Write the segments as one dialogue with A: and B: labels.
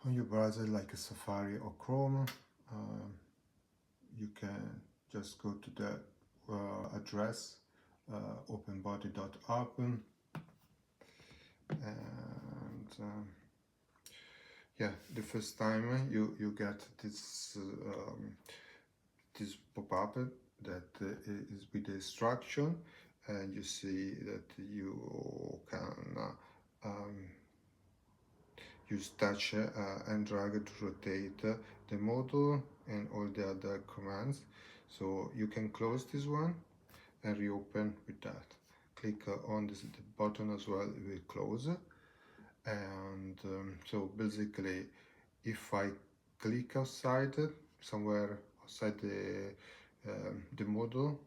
A: on your browser like a Safari or Chrome. You can just go to the address openbody.app, and yeah, the first time you get this this pop-up that is with the instruction, and you see that you can use touch and drag to rotate the model and all the other commands. So you can close this one and reopen with that. Click on the button as well, it will close. And so basically, if I click outside, somewhere outside the model,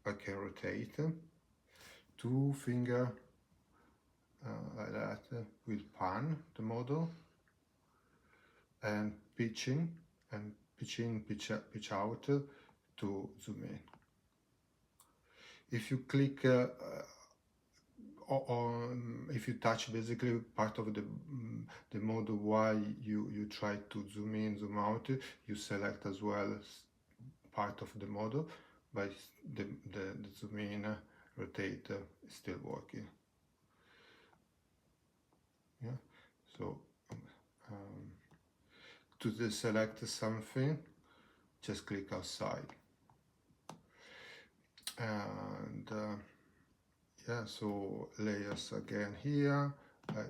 A: I can rotate two finger like that will pan the model, and pitch in and pitch in, pitch out to zoom in. If you click if you touch basically part of the model while you try to zoom in, zoom out, you select as well part of the model, but the zoom in, rotate is still working. Yeah, so to deselect something, just click outside, and yeah, so layers again here. I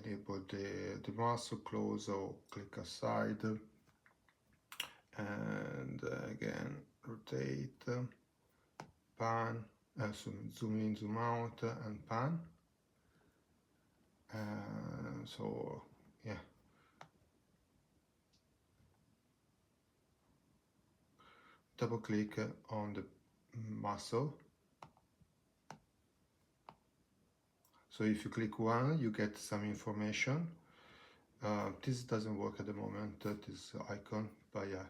A: enable the mouse, close or click aside, and again rotate, pan, zoom in, zoom out, and pan. So yeah, double click on the muscle. So if you click one, you get some information. This doesn't work at the moment, this icon, but yeah,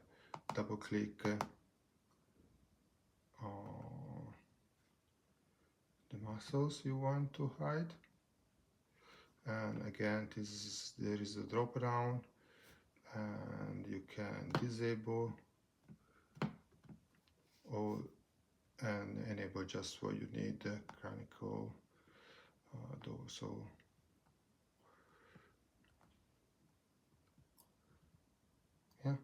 A: double click on the muscles you want to hide. And again, there is a drop down, and you can disable or and enable just what you need, chronicle, dorsal. Yeah,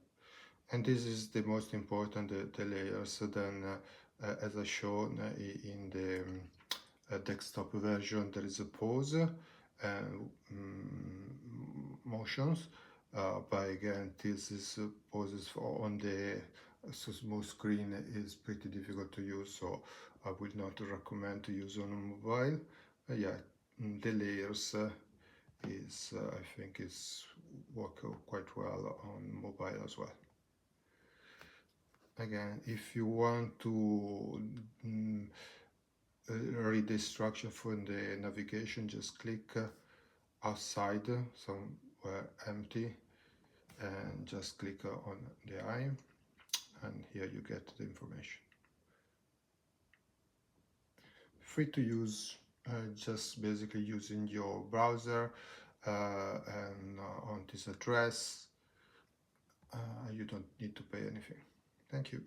A: and this is the most important, the layers. Then as I shown in the desktop version, there is a pause and motions, but again, this is poses on the small screen is pretty difficult to use, so I would not recommend to use on a mobile. Yeah, the layers is I think is work quite well on mobile as well. Again, if you want to read the instruction from the navigation, just click outside somewhere empty and just click on the eye, and here you get the information. Free to use, just basically using your browser and on this address. You don't need to pay anything. Thank you.